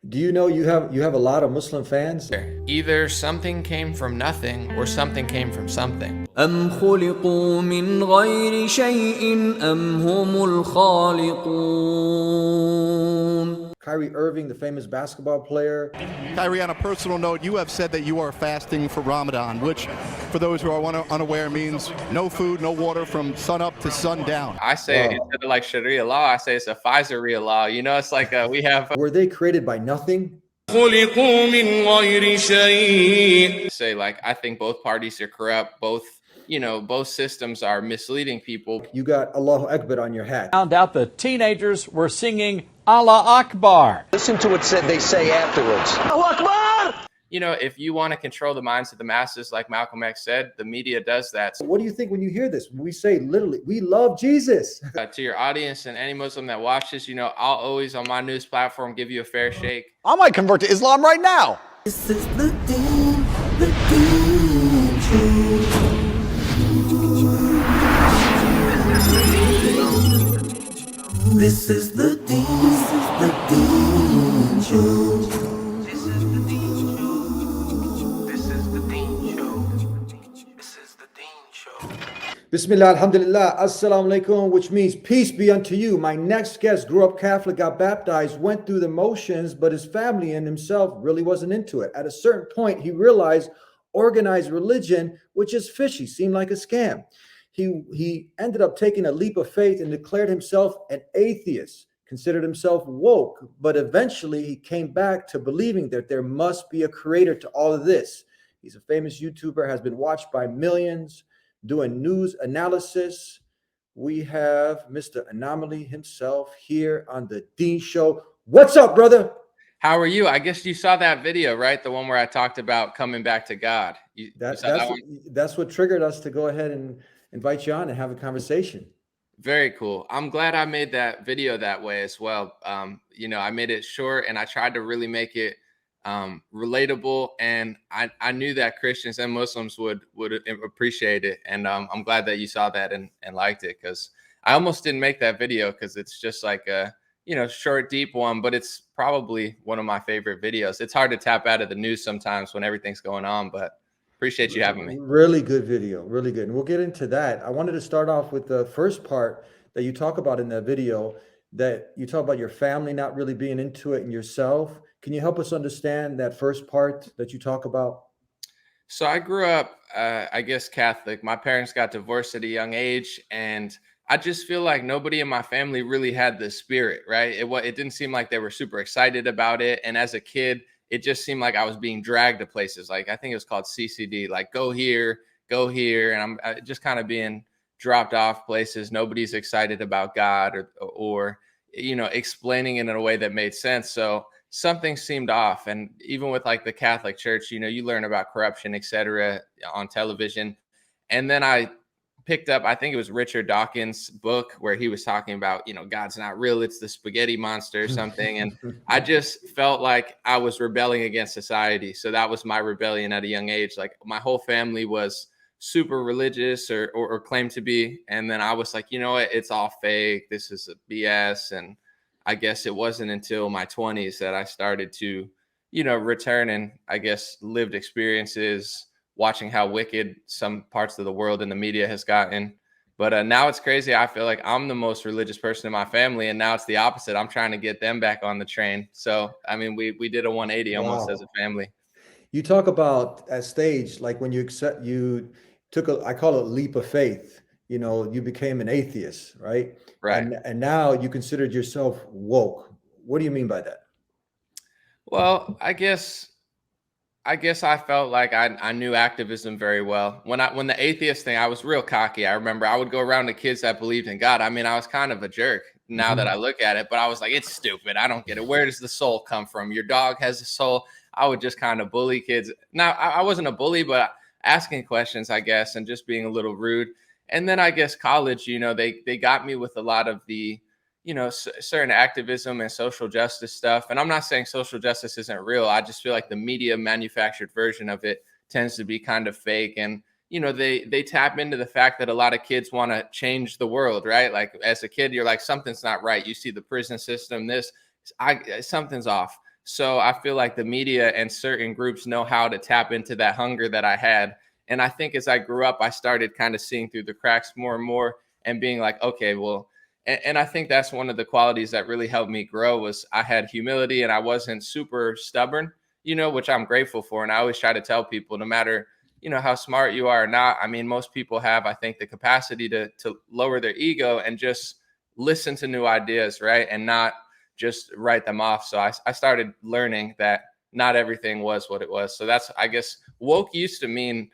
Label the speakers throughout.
Speaker 1: Do you know you have a lot of Muslim fans?
Speaker 2: Either something came from nothing or something came from something.
Speaker 3: أم خلقوا من غير شيء أم هم الخالقون.
Speaker 1: Kyrie Irving, the famous basketball player.
Speaker 4: Kyrie, on a personal note, you have said that you are fasting for Ramadan, which, for those who are unaware, means no food, no water from sun up to sundown.
Speaker 2: I say instead of like Sharia law, I say it's a Pfizer law. You know, it's like we have
Speaker 1: Were they created by nothing?
Speaker 3: خلقوا من غير شيء.
Speaker 2: say like I think both parties are corrupt. Both systems are misleading people.
Speaker 1: You got Allahu Akbar on your hat.
Speaker 5: Found out the teenagers were singing Allah Akbar.
Speaker 6: Listen to what they say afterwards. Allahu Akbar!
Speaker 2: If you want to control the minds of the masses, like Malcolm X said, the media does that.
Speaker 1: What do you think when you hear this? We say literally, we love Jesus.
Speaker 2: To your audience and any Muslim that watches, I'll always on my news platform give you a fair shake.
Speaker 4: I might convert to Islam right now.
Speaker 3: This is the Deen Show. This is the Deen Show. This is the Deen Show. This is the Deen Show. This is the Deen Show.
Speaker 1: Bismillah, alhamdulillah, assalamu alaikum, which means peace be unto you. My next guest grew up Catholic, got baptized, went through the motions, but his family and himself really wasn't into it. At a certain point, he realized organized religion, which is fishy, seemed like a scam. He ended up taking a leap of faith and declared himself an atheist, considered himself woke, but eventually he came back to believing that there must be a creator to all of this. He's a famous YouTuber, has been watched by millions, doing news analysis. We have Mr. Anomaly himself here on the Dean Show. What's up, brother?
Speaker 2: How are you? I guess you saw that video, right? The one where I talked about coming back to God.
Speaker 1: That's what triggered us to go ahead and invite you on and have a conversation.
Speaker 2: Very cool. I'm glad I made that video that way as well. I made it short and I tried to really make it relatable, and I knew that Christians and Muslims would appreciate it, and I'm glad that you saw that and liked it, because I almost didn't make that video because it's just like a short, deep one, but it's probably one of my favorite videos. It's hard to tap out of the news sometimes when everything's going on, but appreciate you having me.
Speaker 1: Really good video, really good. And we'll get into that. I wanted to start off with the first part that you talk about in that video, that you talk about your family not really being into it and yourself. Can you help us understand that first part that you talk about?
Speaker 2: So I grew up, I guess, Catholic. My parents got divorced at a young age, and I just feel like nobody in my family really had the spirit, right? It didn't seem like they were super excited about it. And as a kid, it just seemed like I was being dragged to places. Like, I think it was called CCD, like go here. And I'm just kind of being dropped off places. Nobody's excited about God or explaining it in a way that made sense. So something seemed off. And even with like the Catholic Church, you learn about corruption, etc., on television. And then I picked up, I think it was Richard Dawkins' book where he was talking about, God's not real, it's the spaghetti monster or something. And I just felt like I was rebelling against society. So that was my rebellion at a young age. Like, my whole family was super religious or claimed to be. And then I was like, you know what, it's all fake. This is a BS. And I guess it wasn't until my 20s that I started to, return, and I guess lived experiences, watching how wicked some parts of the world and the media has gotten. But now it's crazy. I feel like I'm the most religious person in my family, and now it's the opposite. I'm trying to get them back on the train. So, I mean, we did a 180 almost as a family.
Speaker 1: You talk about at stage, like when you took I call it leap of faith. You became an atheist, right?
Speaker 2: Right.
Speaker 1: And now you considered yourself woke. What do you mean by that?
Speaker 2: Well, I guess I felt like I knew activism very well. When the atheist thing, I was real cocky. I remember I would go around to kids that believed in God. I mean, I was kind of a jerk now that I look at it, but I was like, it's stupid. I don't get it. Where does the soul come from? Your dog has a soul. I would just kind of bully kids. Now, I wasn't a bully, but asking questions, I guess, and just being a little rude. And then I guess college, they got me with a lot of the, certain activism and social justice stuff. And I'm not saying social justice isn't real. I just feel like the media manufactured version of it tends to be kind of fake. And, they tap into the fact that a lot of kids want to change the world, right? Like, as a kid, you're like, something's not right. You see the prison system, something's off. So I feel like the media and certain groups know how to tap into that hunger that I had. And I think as I grew up, I started kind of seeing through the cracks more and more and being like, okay, well, and I think that's one of the qualities that really helped me grow was I had humility and I wasn't super stubborn, which I'm grateful for. And I always try to tell people, no matter, how smart you are or not. I mean, most people have, I think, the capacity to lower their ego and just listen to new ideas, right? And not just write them off. So I started learning that not everything was what it was. So that's, I guess, woke used to mean,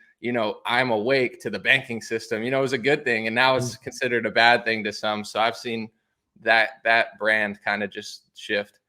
Speaker 2: I'm awake to the banking system, it was a good thing. And now it's considered a bad thing to some. So I've seen that brand kind of just shift.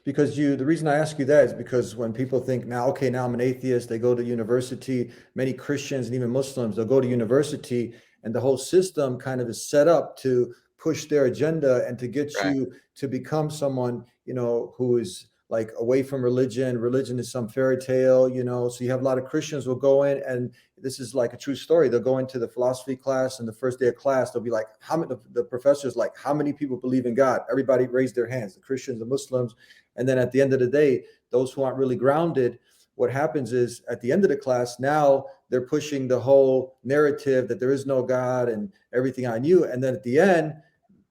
Speaker 1: Because the reason I ask you that is because when people think now, okay, now I'm an atheist, they go to university, many Christians and even Muslims, they'll go to university and the whole system kind of is set up to push their agenda and to get
Speaker 2: Right.
Speaker 1: you to become someone, who is like away from religion. Religion is some fairy tale, so you have a lot of Christians will go in, and this is like a true story. They'll go into the philosophy class, and the first day of class, they'll be like, how many, the professor's like, how many people believe in God? Everybody raised their hands, the Christians, the Muslims. And then at the end of the day, those who aren't really grounded, what happens is at the end of the class, now they're pushing the whole narrative that there is no God and everything on you. And then at the end,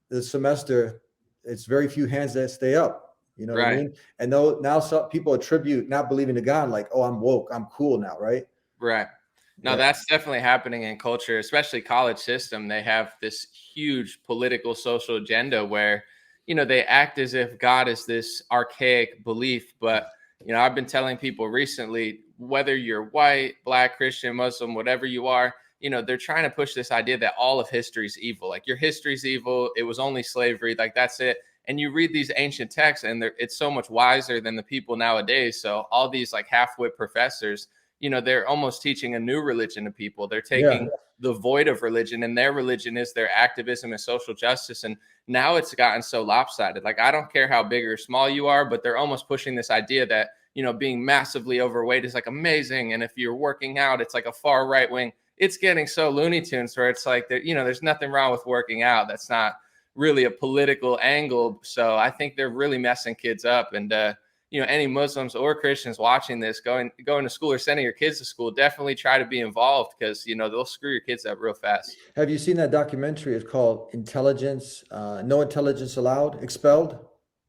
Speaker 1: the semester, it's very few hands that stay up. You know what I mean? And now some people attribute not believing in God like, oh, I'm woke, I'm cool now, right?
Speaker 2: Right. No, that's definitely happening in culture, especially college system. They have this huge political social agenda where, they act as if God is this archaic belief. But, I've been telling people recently, whether you're white, black, Christian, Muslim, whatever you are, they're trying to push this idea that all of history is evil. Like your history's evil. It was only slavery. Like that's it. And you read these ancient texts and it's so much wiser than the people nowadays. So all these like half-wit professors, they're almost teaching a new religion to people. They're taking the void of religion, and their religion is their activism and social justice. And now it's gotten so lopsided. Like, I don't care how big or small you are, but they're almost pushing this idea that, being massively overweight is like amazing. And if you're working out, it's like a far right wing. It's getting so Looney Tunes where it's like, there's nothing wrong with working out. That's not really a political angle. So I think they're really messing kids up. And, any Muslims or Christians watching this, going to school or sending your kids to school, definitely try to be involved because, they'll screw your kids up real fast.
Speaker 1: Have you seen that documentary? It's called Intelligence, No Intelligence Allowed, Expelled?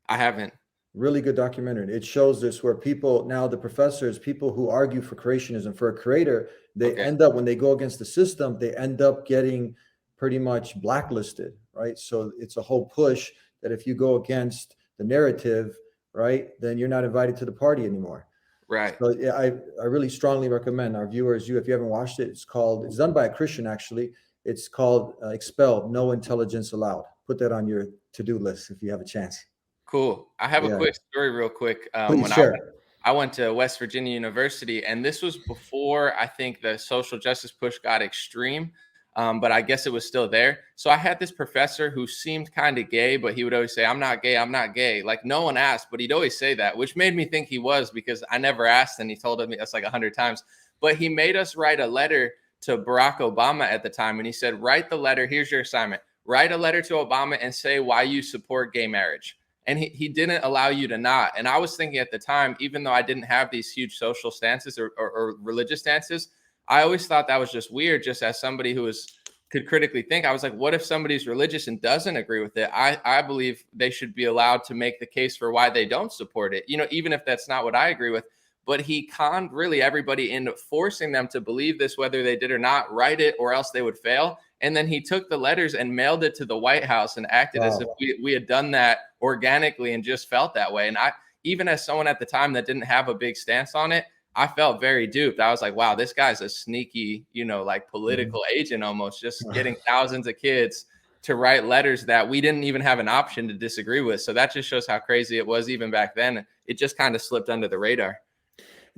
Speaker 2: I haven't.
Speaker 1: Really good documentary. It shows this where people, now the professors, people who argue for creationism, for a creator, they end up, when they go against the system, they end up getting pretty much blacklisted, right? So it's a whole push that if you go against the narrative, right, then you're not invited to the party anymore.
Speaker 2: Right.
Speaker 1: So yeah, I really strongly recommend our viewers, if you haven't watched it, it's done by a Christian actually. It's called Expelled, No Intelligence Allowed. Put that on your to-do list if you have a chance.
Speaker 2: Cool. I have a quick story real quick.
Speaker 1: Please share.
Speaker 2: I went to West Virginia University, and this was before I think the social justice push got extreme. But I guess it was still there. So I had this professor who seemed kind of gay, but he would always say, I'm not gay, I'm not gay. Like no one asked, but he'd always say that, which made me think he was because I never asked. And he told me that's like 100 times. But he made us write a letter to Barack Obama at the time. And he said, write the letter. Here's your assignment. Write a letter to Obama and say why you support gay marriage. And he didn't allow you to not. And I was thinking at the time, even though I didn't have these huge social stances or religious stances, I always thought that was just weird, just as somebody who could critically think. I was like, what if somebody's religious and doesn't agree with it? I believe they should be allowed to make the case for why they don't support it, even if that's not what I agree with. But he conned really everybody into forcing them to believe this, whether they did or not, write it or else they would fail. And then he took the letters and mailed it to the White House and acted as if we had done that organically and just felt that way. And even as someone at the time that didn't have a big stance on it, I felt very duped. I was like, wow, this guy's a sneaky, like political agent almost, just getting thousands of kids to write letters that we didn't even have an option to disagree with. So that just shows how crazy it was even back then. It just kind of slipped under the radar.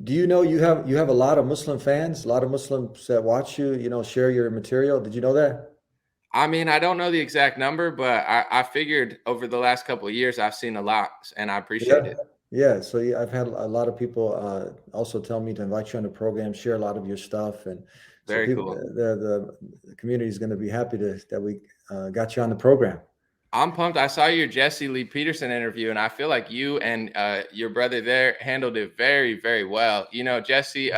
Speaker 1: Do you know you have a lot of Muslim fans, a lot of Muslims that watch you, share your material? Did you know that?
Speaker 2: I mean, I don't know the exact number, but I figured over the last couple of years, I've seen a lot and I appreciate it.
Speaker 1: Yeah, so I've had a lot of people also tell me to invite you on the program, share a lot of your stuff, and
Speaker 2: Very cool.
Speaker 1: The community is going to be happy that we got you on the program.
Speaker 2: I'm pumped. I saw your Jesse Lee Peterson interview, and I feel like you and your brother there handled it very, very well. Jesse,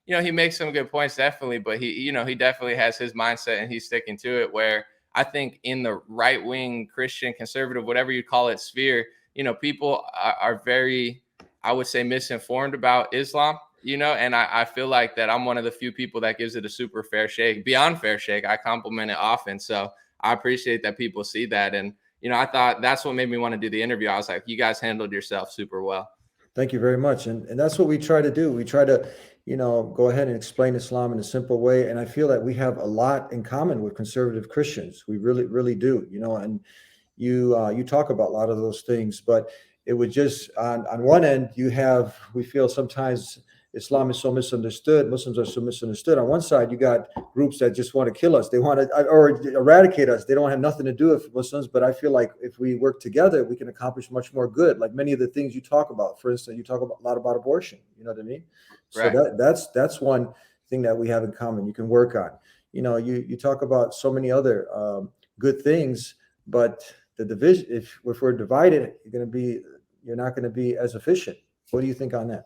Speaker 2: he makes some good points, definitely, but he definitely has his mindset and he's sticking to it. Where I think in the right wing Christian conservative, whatever you call it, sphere, people are very, I would say, misinformed about Islam. And I feel like that I'm one of the few people that gives it a super fair shake, beyond fair shake. I compliment it often. So I appreciate that people see that. And, I thought that's what made me want to do the interview. I was like, you guys handled yourself super well.
Speaker 1: Thank you very much. And that's what we try to do. We try to, go ahead and explain Islam in a simple way. And I feel that we have a lot in common with conservative Christians. We really, really do, and you talk about a lot of those things, but it would just, on one end, we feel sometimes Islam is so misunderstood. Muslims are so misunderstood. On one side, you got groups that just want to kill us. They want to or eradicate us. They don't have nothing to do with Muslims. But I feel like if we work together, we can accomplish much more good. Like many of the things you talk about. For instance, you talk a lot about abortion. You know what I mean? So
Speaker 2: Right.
Speaker 1: that's one thing that we have in common. You can work on. You talk about so many other good things, but the division. If we're divided, you're not going to be as efficient. What do you think on that?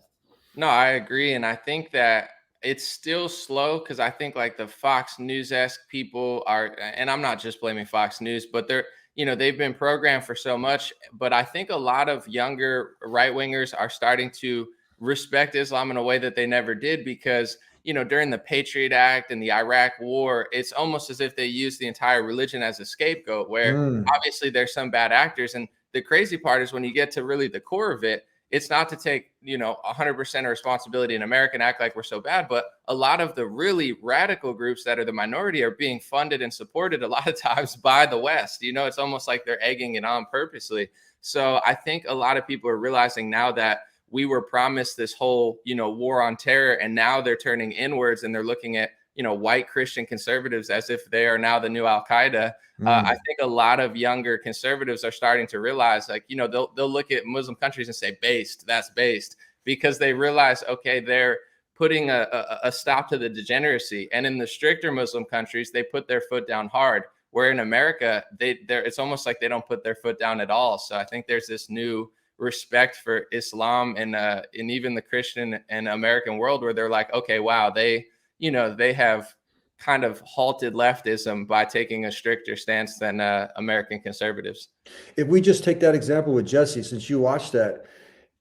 Speaker 2: No, I agree. And I think that it's still slow because I think like the Fox News-esque people are, and I'm not just blaming Fox News, but they've been programmed for so much. But I think a lot of younger right wingers are starting to respect Islam in a way that they never did because, during the Patriot Act and the Iraq War, it's almost as if they use the entire religion as a scapegoat, where
Speaker 1: Mm.
Speaker 2: obviously there's some bad actors. And the crazy part is when you get to really the core of it, it's not to take 100% of responsibility in America and act like we're so bad, but a lot of the really radical groups that are the minority are being funded and supported a lot of times by the West. It's almost like they're egging it on purposely. So I think a lot of people are realizing now that we were promised this whole war on terror, and now they're turning inwards and they're looking at white Christian conservatives as if they are now the new Al Qaeda. I think a lot of younger conservatives are starting to realize, like, they'll look at Muslim countries and say, based, that's based, because they realize, okay, they're putting a stop to the degeneracy. And in the stricter Muslim countries, they put their foot down hard. Where in America, it's almost like they don't put their foot down at all. So I think there's this new respect for Islam and even the Christian and American world where they're like, okay, wow, they have kind of halted leftism by taking a stricter stance than American conservatives.
Speaker 1: If we just take that example with Jesse, since you watched that,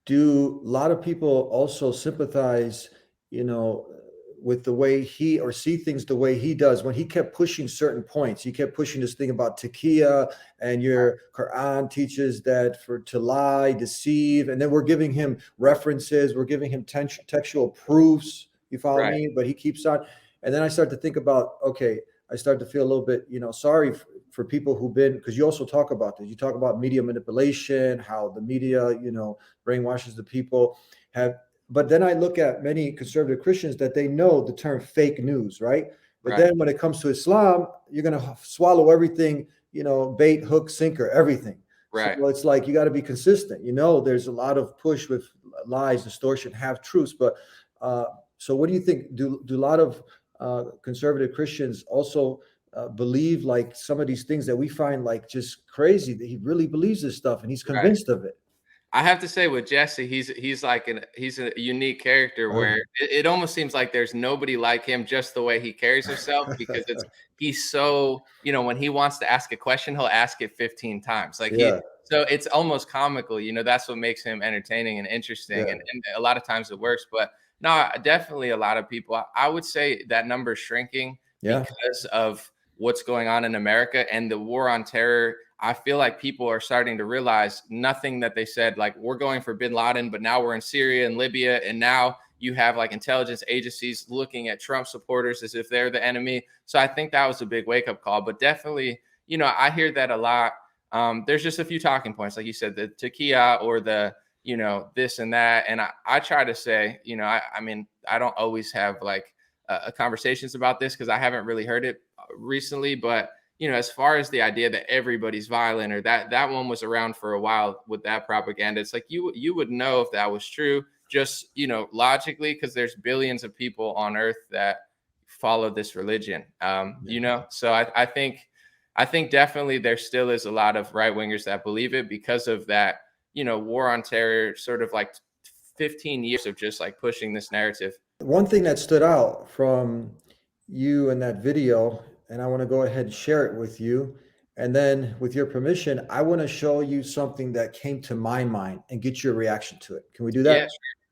Speaker 1: do a lot of people also sympathize, you know, with the way he or see things the way he does when he kept pushing certain points? He kept pushing this thing about taqiyya, and your Quran teaches that to lie, deceive, and then we're giving him references, we're giving him textual proofs. You follow
Speaker 2: Right.
Speaker 1: me? But he keeps on. And then I start to think about, okay, I start to feel a little bit, sorry for people who've been, because you also talk about this. You talk about media manipulation, how the media, brainwashes the people. But then I look at many conservative Christians that they know the term fake news, right? But
Speaker 2: Right.
Speaker 1: then when it comes to Islam, you're going to swallow everything, bait, hook, sinker, everything. So
Speaker 2: Right.
Speaker 1: it's like you got to be consistent. There's a lot of push with lies, distortion, half truths. But so what do you think? Do a lot of conservative Christians also believe like some of these things that we find like just crazy, that he really believes this stuff and he's
Speaker 2: Right.
Speaker 1: convinced of it?
Speaker 2: I have to say with Jesse, he's a unique character where
Speaker 1: Uh,
Speaker 2: it almost seems like there's nobody like him, just the way he carries himself, because he's so, when he wants to ask a question, he'll ask it 15 times.
Speaker 1: yeah,
Speaker 2: So it's almost comical, that's what makes him entertaining and interesting.
Speaker 1: yeah,
Speaker 2: And a lot of times it works, but no, definitely a lot of people, I would say that number is shrinking
Speaker 1: yeah.
Speaker 2: because of what's going on in America and the war on terror. I feel like people are starting to realize nothing that they said, like we're going for bin Laden, but now we're in Syria and Libya. And now you have like intelligence agencies looking at Trump supporters as if they're the enemy. So I think that was a big wake up call, but definitely, I hear that a lot. There's just a few talking points, like you said, the taqiyya or the, this and that. And I try to say, I mean, I don't always have like conversations about this because I haven't really heard it recently, but as far as the idea that everybody's violent or that one was around for a while with that propaganda, it's like you would know if that was true, just, logically, because there's billions of people on earth that follow this religion. So I think I think definitely there still is a lot of right wingers that believe it because of that, war on terror, sort of like 15 years of just like pushing this narrative.
Speaker 1: One thing that stood out from you in that video, and I want to go ahead and share it with you. And then with your permission, I want to show you something that came to my mind and get your reaction to it. Can we do that?
Speaker 2: Yeah, sure.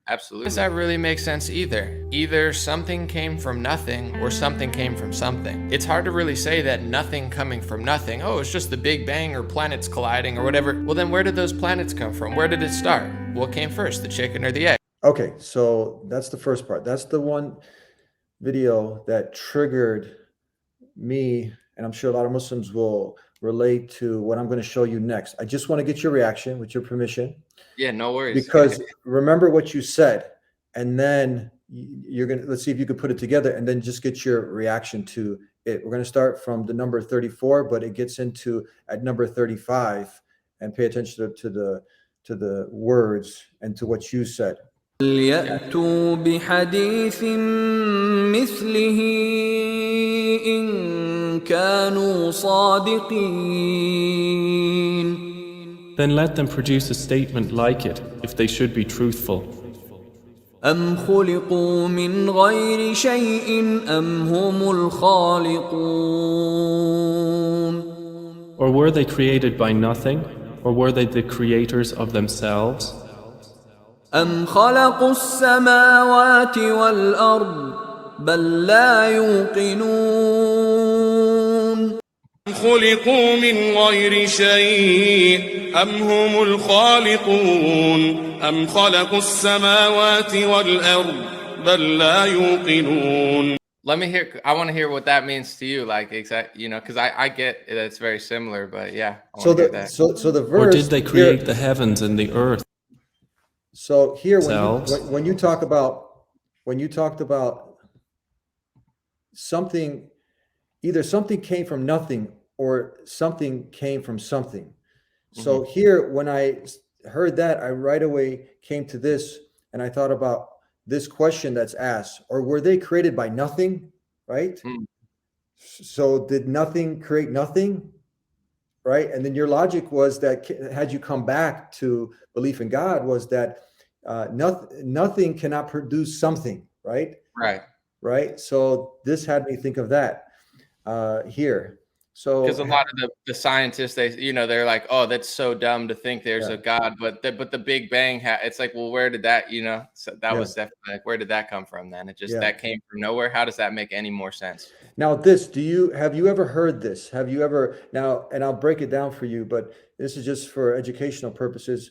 Speaker 2: Absolutely. Does that really make sense either? Either something came from nothing or something came from something. It's hard to really say that nothing coming from nothing. Oh, it's just the Big Bang or planets colliding or whatever. Well, then where did those planets come from? Where did it start? What came first, the chicken or the egg?
Speaker 1: Okay, so that's the first part. That's the one video that triggered me, and I'm sure a lot of Muslims will relate to what I'm going to show you next. I just want to get your reaction with your permission.
Speaker 2: Yeah, no worries.
Speaker 1: Because remember what you said, and then let's see if you could put it together and then just get your reaction to it. We're going to start from the number 34, but it gets into at number 35, and pay attention to the words and to what you said.
Speaker 7: ليأتوا بحديث مثله إن كانوا صادقين.
Speaker 8: Then let them produce a statement like it, if they should be truthful.
Speaker 7: أم خلقوا من غير شيء أم هم الخالقون.
Speaker 8: Or were they created by nothing, or were they the creators of themselves?
Speaker 7: أم خلقوا السماوات والأرض بل لا يوقنون.
Speaker 9: خلقوا من غير شيء أم هم الخالقون أم خلقوا السماوات والأرض بل لا يوقنون.
Speaker 2: I want to hear what that means to you, like exactly, because I get that it's very similar, but yeah.
Speaker 1: So the verse.
Speaker 8: Or did they create the heavens and the earth?
Speaker 1: So here, when you talked about something, either something came from nothing or something came from something. So here, when I heard that, I right away came to this, and I thought about this question that's asked: or were they created by nothing? Right? So did nothing create nothing? Right? And then your logic was that had you come back to belief in God, was that nothing cannot produce something, right? Right. So this had me think of that here. So
Speaker 2: because a lot of the scientists, they're like, oh, that's so dumb to think there's a God, but the Big Bang, it's like, well, where did that, so that was definitely like, where did that come from then? It just, that came from nowhere. How does that make any more sense?
Speaker 1: Now have you ever heard this? Have you ever, now, and I'll break it down for you, but this is just for educational purposes.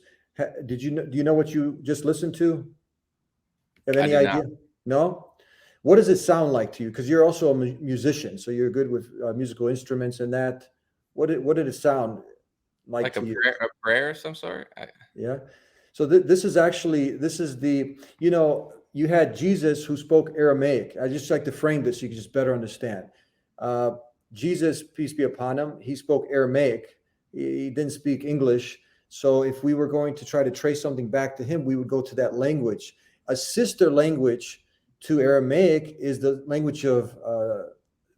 Speaker 1: Do you know what you just listened to? Have any idea? No? What does it sound like to you? Because you're also a musician, so you're good with musical instruments and that. What did it sound like to you?
Speaker 2: A prayer of some sort?
Speaker 1: Yeah. So this is the, you had Jesus who spoke Aramaic. I just like to frame this so you can just better understand. Jesus, peace be upon him, he spoke Aramaic. He didn't speak English. So if we were going to try to trace something back to him, we would go to that language. A sister language to Aramaic is the language of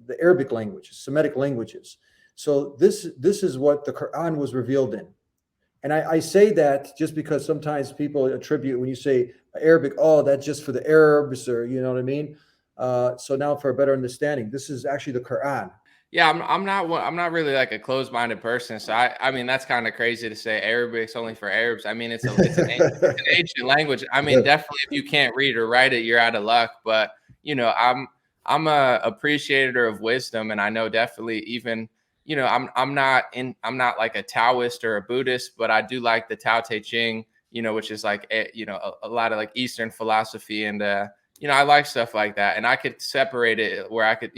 Speaker 1: the Arabic language, Semitic languages. So this is what the Quran was revealed in. And I say that just because sometimes people attribute, when you say Arabic, oh, that's just for the Arabs, or you know what I mean? So now for a better understanding, this is actually the Quran.
Speaker 2: Yeah, I'm not really like a closed-minded person. So I mean, that's kind of crazy to say Arabic's only for Arabs. I mean, it's an ancient language. I mean, definitely if you can't read or write it, you're out of luck. But I'm a appreciator of wisdom, and I know definitely even I'm not like a Taoist or a Buddhist, but I do like the Tao Te Ching, which is like a lot of like Eastern philosophy, and I like stuff like that, and I could separate it where I could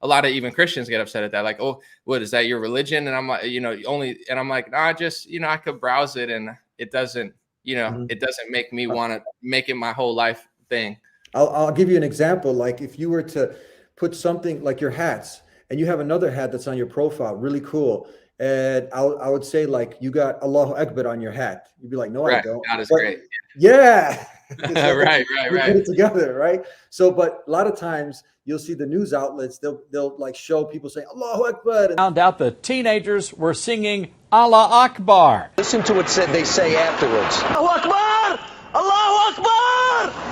Speaker 2: a lot of even Christians get upset at that. Like, oh, what is that, your religion? And I'm like, and I'm like, nah, just, I could browse it, and it doesn't, it doesn't make me want to make it my whole life thing.
Speaker 1: I'll give you an example. Like if you were to put something like your hats, and you have another hat that's on your profile, really cool. And I would say like, you got Allahu Akbar on your hat. You'd be like, no, I don't.
Speaker 2: God is great.
Speaker 1: Yeah.
Speaker 2: Right,
Speaker 1: We
Speaker 2: right.
Speaker 1: put it together, right? So, but a lot of times you'll see the news outlets, they'll like show people saying Allahu Akbar. And
Speaker 5: Found out the teenagers were singing Allah Akbar.
Speaker 6: Listen to what they say afterwards. Allahu Akbar! Allahu Akbar!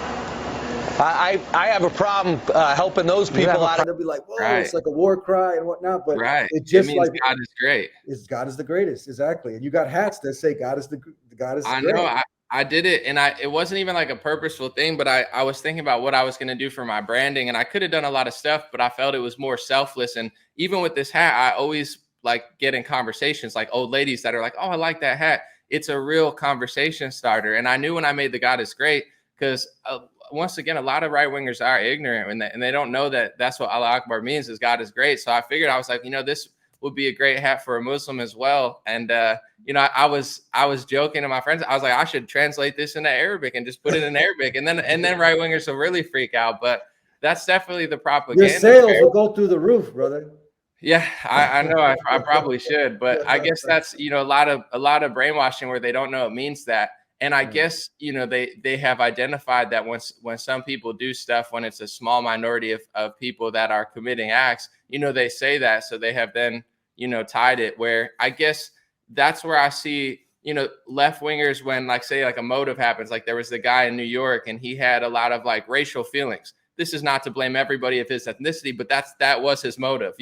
Speaker 6: I have a problem helping those people out.
Speaker 1: they'll be like, whoa,
Speaker 2: Right.
Speaker 1: it's like a war cry and whatnot. But
Speaker 2: Right.
Speaker 1: it just
Speaker 2: means
Speaker 1: like
Speaker 2: God is great.
Speaker 1: God is the greatest, exactly. And you got hats that say God is
Speaker 2: I
Speaker 1: great.
Speaker 2: know. I did it, and it wasn't even like a purposeful thing, but I was thinking about what I was going to do for my branding, and I could have done a lot of stuff, but I felt it was more selfless. And even with this hat, I always like get in conversations like old ladies that are like, oh, I like that hat. It's a real conversation starter. And I knew when I made the God is great, because once again, a lot of right wingers are ignorant and they don't know that that's what Allah Akbar means, is God is great. So I figured, I was like, this would be a great hat for a Muslim as well. And I was joking to my friends. I was like, I should translate this into Arabic and just put it in Arabic, and then right wingers will really freak out. But that's definitely the propaganda.
Speaker 1: Your sales will go through the roof, brother.
Speaker 2: Yeah, I know I probably should, but I guess that's a lot of brainwashing where they don't know it means that. And I guess they have identified that when some people do stuff, when it's a small minority of people that are committing acts, they say that, so they have then tied it, where I guess that's where I see left wingers, when like say like a motive happens, like there was the guy in New York and he had a lot of like racial feelings. This is not to blame everybody of his ethnicity, but that was his motive,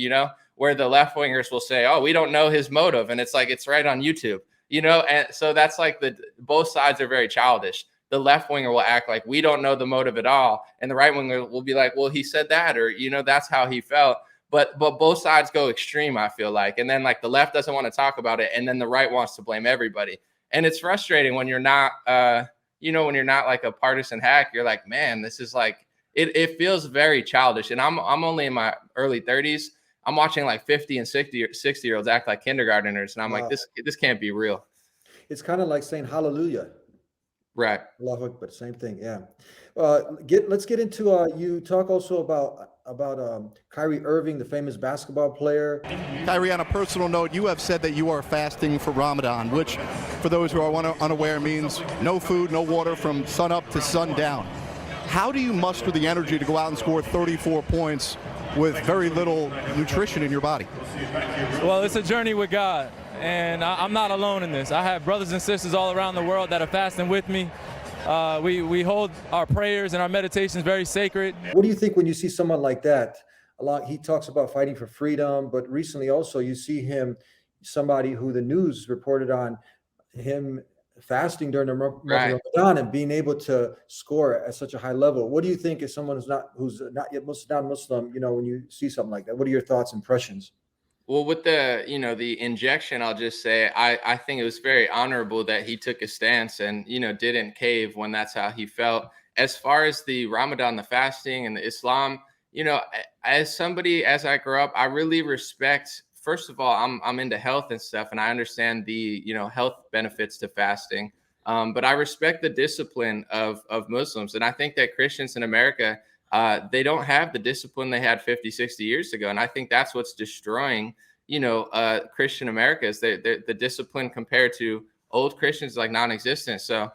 Speaker 2: where the left wingers will say, oh, we don't know his motive, and it's like it's right on YouTube. And so that's like both sides are very childish. The left winger will act like we don't know the motive at all, and the right winger will be like, well, he said that, or that's how he felt. But both sides go extreme, I feel like. And then like the left doesn't want to talk about it, and then the right wants to blame everybody. And it's frustrating when you're not when you're not like a partisan hack. You're like, man, this is like it feels very childish. And I'm only in my early 30s. I'm watching like 50 and 60-year-olds act like kindergartners, and I'm like, this can't be real.
Speaker 1: It's kind of like saying hallelujah.
Speaker 2: Right.
Speaker 1: Allahu Akbar, same thing. Yeah. Let's get into you talk also about Kyrie Irving, the famous basketball player.
Speaker 4: Kyrie, on a personal note, you have said that you are fasting for Ramadan, which, for those who are unaware, means no food, no water from sun up to sundown. How do you muster the energy to go out and score 34 points with very little nutrition in your body?
Speaker 10: Well, it's a journey with God, and I'm not alone in this. I have brothers and sisters all around the world that are fasting with me. We hold our prayers and our meditations very sacred.
Speaker 1: What do you think when you see someone like that? He talks about fighting for freedom, but recently also you see somebody who the news reported on him fasting during the month of Ramadan and being able to score at such a high level. What do you think as someone who's not yet Muslim, when you see something like that? What are your thoughts, impressions?
Speaker 2: Well, with the injection, I'll just say I think it was very honorable that he took a stance and didn't cave when that's how he felt. As far as the Ramadan, the fasting, and the Islam, as I grew up, I really respect. First of all, I'm into health and stuff, and I understand the health benefits to fasting. But I respect the discipline of Muslims, and I think that Christians in America, they don't have the discipline they had 50, 60 years ago. And I think that's what's destroying, Christian America, is the discipline compared to old Christians like non-existent. So,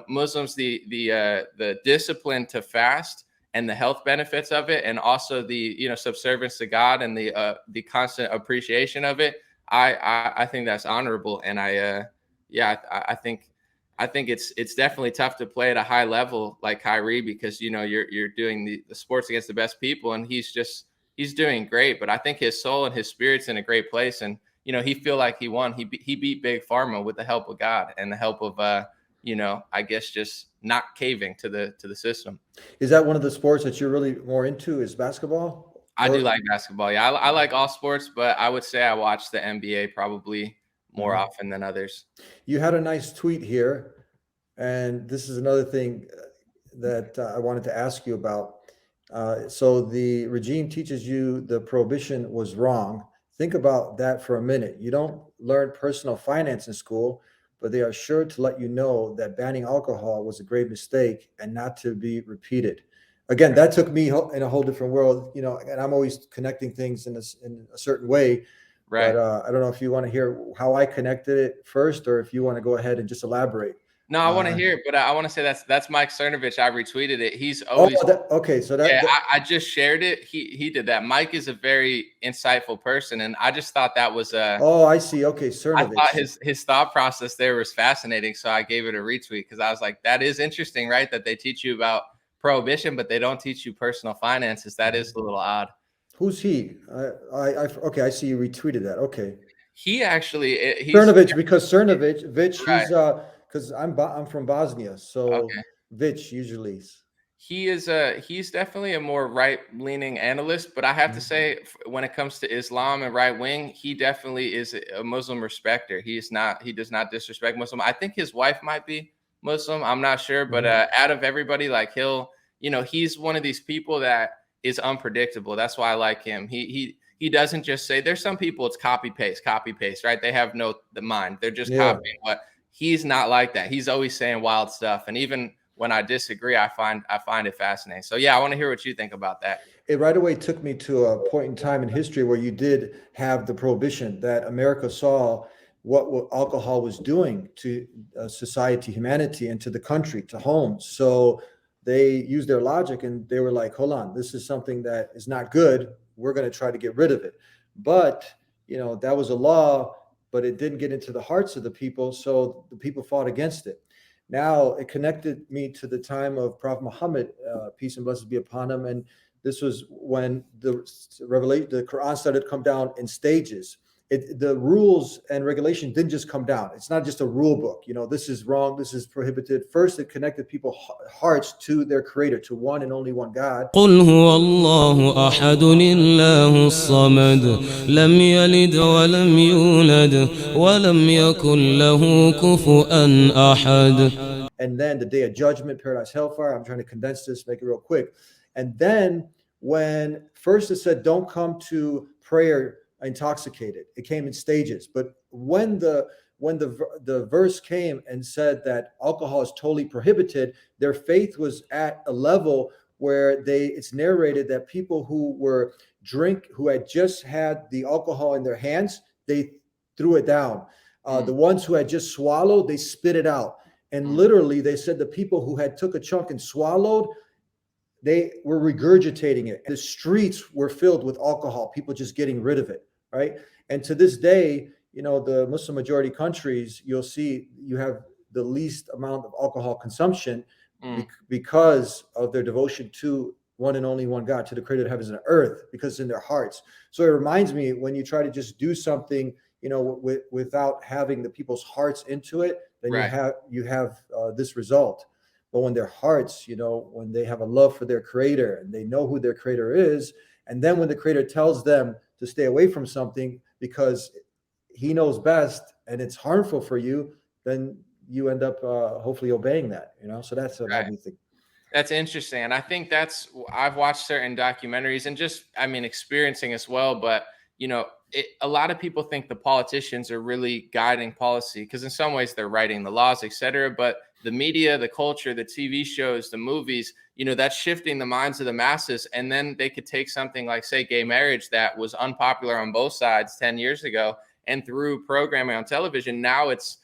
Speaker 2: Muslims, the discipline to fast and the health benefits of it, and also the, subservience to God and the constant appreciation of it. I think that's honorable. And I think it's definitely tough to play at a high level like Kyrie, because you're doing the sports against the best people, and he's doing great. But I think his soul and his spirit's in a great place, and he feel like he won. He beat Big Pharma with the help of God and the help of I guess just not caving to the system.
Speaker 1: Is that one of the sports that you're really more into? Is basketball?
Speaker 2: I do like basketball. Yeah, I like all sports, but I would say I watch the NBA probably more often than others.
Speaker 1: You had a nice tweet here, and this is another thing that I wanted to ask you about. So the regime teaches you the prohibition was wrong. Think about that for a minute. You don't learn personal finance in school, but they are sure to let you know that banning alcohol was a great mistake and not to be repeated. Again, that took me in a whole different world, and I'm always connecting things in a certain way. Right. But I don't know if you want to hear how I connected it first, or if you want to go ahead and just elaborate.
Speaker 2: No, I want to hear it, but I want to say that's Mike Cernovich. I retweeted it. He's
Speaker 1: Oh,
Speaker 2: always
Speaker 1: okay. So
Speaker 2: yeah. I just shared it. He did that. Mike is a very insightful person, and I just thought that was
Speaker 1: oh, I see. Okay,
Speaker 2: I
Speaker 1: Cernovich.
Speaker 2: thought his thought process there was fascinating, so I gave it a retweet because I was like, that is interesting, right? That they teach you about prohibition, but they don't teach you personal finances. That is a little odd.
Speaker 1: Who's he? Okay, I see you retweeted that. Okay.
Speaker 2: He actually he's
Speaker 1: Cernovich, because Cernovich,
Speaker 2: right.
Speaker 1: he's because I'm from Bosnia, so
Speaker 2: Okay.
Speaker 1: Vich usually.
Speaker 2: He's definitely a more right-leaning analyst, but I have to say when it comes to Islam and right wing, he definitely is a Muslim respecter. He does not disrespect Muslim. I think his wife might be Muslim. I'm not sure, but out of everybody, like he's one of these people that is unpredictable. That's why I like him. He doesn't just say, there's some people it's copy paste, right? They have the mind. They're just copying, but he's not like that. He's always saying wild stuff. And even when I disagree, I find it fascinating. So yeah, I want to hear what you think about that.
Speaker 1: It right away took me to a point in time in history where you did have the prohibition, that America saw what alcohol was doing to society, humanity, and to the country, to homes. So they used their logic and they were like, hold on, this is something that is not good. We're going to try to get rid of it. But, that was a law, but it didn't get into the hearts of the people. So the people fought against it. Now it connected me to the time of Prophet Muhammad, peace and blessings be upon him. And this was when the Quran started to come down in stages. The rules and regulation didn't just come down. It's not just a rule book. This is wrong. This is prohibited. First, it connected people's hearts to their creator, to one and only one God.
Speaker 7: قل هو الله أحد الله الصمد لم يلد ولم يولد ولم يكن له كفؤا أحد.
Speaker 1: And then the day of judgment, paradise, hellfire. I'm trying to condense this, make it real quick. And then when first it said, don't come to prayer intoxicated, it came in stages. But when the verse came and said that alcohol is totally prohibited, their faith was at a level where it's narrated that people who had just had the alcohol in their hands, they threw it down. The ones who had just swallowed, they spit it out. And literally they said the people who had took a chunk and swallowed, they were regurgitating it. The streets were filled with alcohol, people just getting rid of it, right? And to this day, the Muslim majority countries, you'll see you have the least amount of alcohol consumption because of their devotion to one and only one God, to the creator of heavens and earth, because it's in their hearts. So it reminds me, when you try to just do something, without having the people's hearts into it, then you have this result. But when their hearts, when they have a love for their creator and they know who their creator is, and then when the creator tells them to stay away from something because he knows best and it's harmful for you, then you end up hopefully obeying that, so that's what I think.
Speaker 2: That's interesting. And I think I've watched certain documentaries and just, experiencing as well. But, a lot of people think the politicians are really guiding policy because in some ways they're writing the laws, et cetera. But the media, the culture, the TV shows, the movies, that's shifting the minds of the masses. And then they could take something like, say, gay marriage that was unpopular on both sides 10 years ago. And through programming on television, now it's,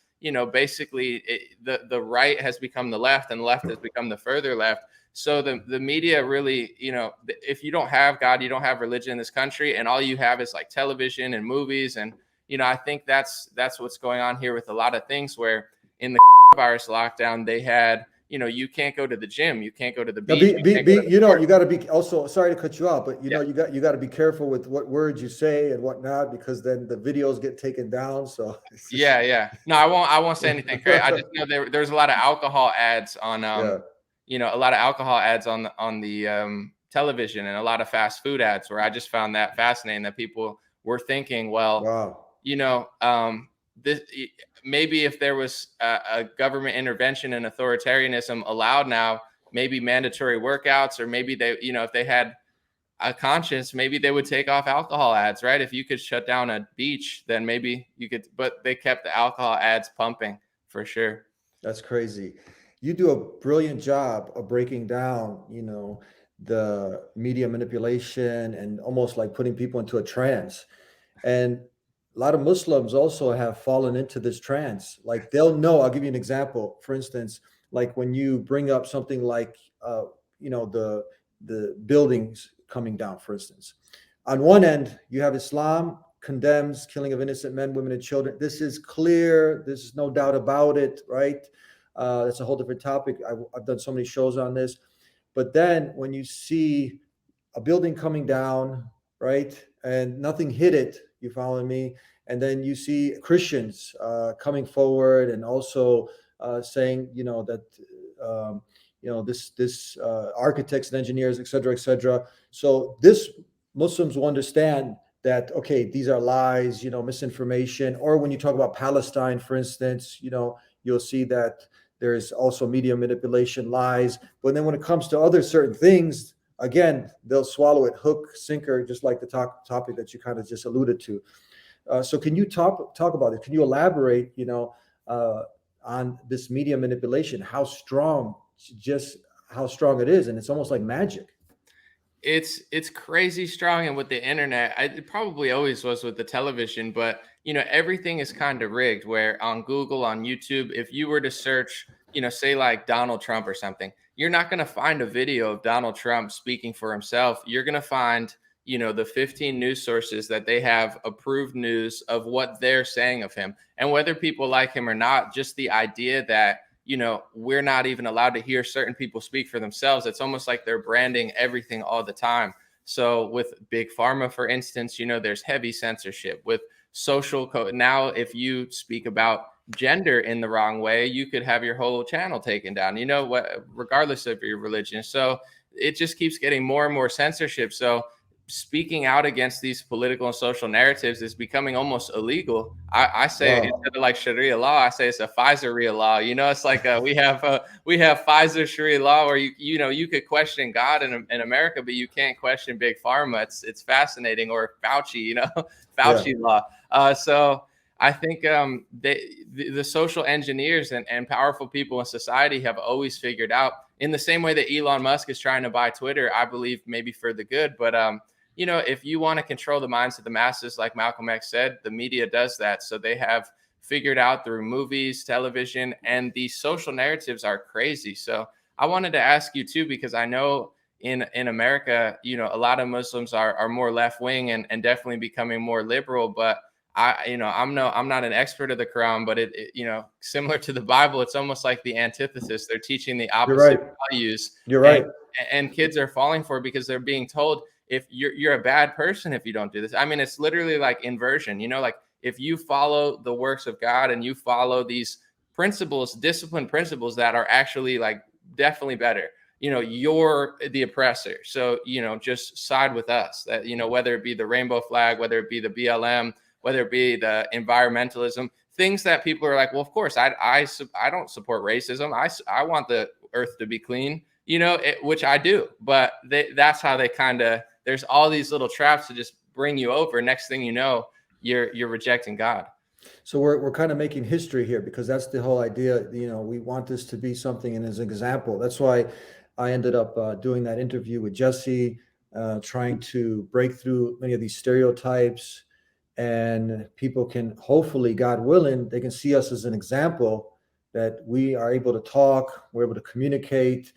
Speaker 2: basically the right has become the left and the left has become the further left. So the media really, if you don't have God, you don't have religion in this country, and all you have is like television and movies. And, I think that's what's going on here with a lot of things, where in the virus lockdown, they had, you can't go to the gym, you can't go to the beach.
Speaker 1: You got to be also, sorry to cut you out, but you got to be careful with what words you say and whatnot, because then the videos get taken down. So
Speaker 2: yeah. No, I won't say anything crazy. I just know there's a lot of alcohol ads on a lot of alcohol ads on the television, and a lot of fast food ads, where I just found that fascinating, that people were thinking, this maybe if there was a government intervention and authoritarianism allowed now, maybe mandatory workouts, or maybe they, if they had a conscience, maybe they would take off alcohol ads, right? If you could shut down a beach, then maybe you could, but they kept the alcohol ads pumping for sure.
Speaker 1: That's crazy. You do a brilliant job of breaking down, the media manipulation and almost like putting people into a trance. And a lot of Muslims also have fallen into this trance. Like they'll know. I'll give you an example. For instance, like when you bring up something like, the buildings coming down. For instance, on one end you have Islam condemns killing of innocent men, women, and children. This is clear. There's no doubt about it, right? That's a whole different topic. I've done so many shows on this. But then when you see a building coming down, right, and nothing hit it, you following me? And then you see Christians coming forward and also saying, that this architects and engineers, et cetera, et cetera. So this Muslims will understand that, okay, these are lies, misinformation. Or when you talk about Palestine, for instance, you'll see that there's also media manipulation, lies. But then when it comes to other certain things, again, they'll swallow it hook, sinker, just like the topic that you kind of just alluded to. So can you talk about it? Can you elaborate, on this media manipulation, how strong it is? And it's almost like magic.
Speaker 2: It's crazy strong. And with the internet, it probably always was with the television, but everything is kind of rigged, where on Google, on YouTube, if you were to search, say like Donald Trump or something, you're not going to find a video of Donald Trump speaking for himself. You're going to find, the 15 news sources that they have approved news of what they're saying of him. And whether people like him or not, just the idea that, we're not even allowed to hear certain people speak for themselves. It's almost like they're branding everything all the time. So with Big Pharma, for instance, there's heavy censorship with social code. Now, if you speak about gender in the wrong way, you could have your whole channel taken down, regardless of your religion. So it just keeps getting more and more censorship. So speaking out against these political and social narratives is becoming almost illegal. I say, instead of like Sharia law, I say it's a Pfizer law. It's like we have Pfizer Sharia law where you could question God in America, but you can't question Big Pharma. It's fascinating. Or Fauci, Fauci law. So I think the social engineers and powerful people in society have always figured out, in the same way that Elon Musk is trying to buy Twitter, I believe maybe for the good, but if you want to control the minds of the masses, like Malcolm X said, the media does that. So they have figured out through movies, television, and these social narratives are crazy. So I wanted to ask you too, because I know in America, a lot of Muslims are more left wing and definitely becoming more liberal. But I'm not an expert of the Quran, but it similar to the Bible, it's almost like the antithesis. They're teaching the opposite values.
Speaker 1: You're right.
Speaker 2: And kids are falling for it because they're being told, if you're a bad person if you don't do this. I mean, it's literally like inversion, like if you follow the works of God and you follow these principles, discipline principles that are actually like definitely better, you're the oppressor. So, just side with us. That, whether it be the rainbow flag, whether it be the BLM, whether it be the environmentalism, things that people are like, well, of course, I don't support racism. I want the earth to be clean, which I do. But that's how they kind of, there's all these little traps to just bring you over. Next thing you know, you're rejecting God.
Speaker 1: So we're kind of making history here, because that's the whole idea. We want this to be something, and as an example, that's why I ended up doing that interview with Jesse, trying to break through many of these stereotypes. And people can, hopefully, God willing, they can see us as an example that we are able to talk, we're able to communicate,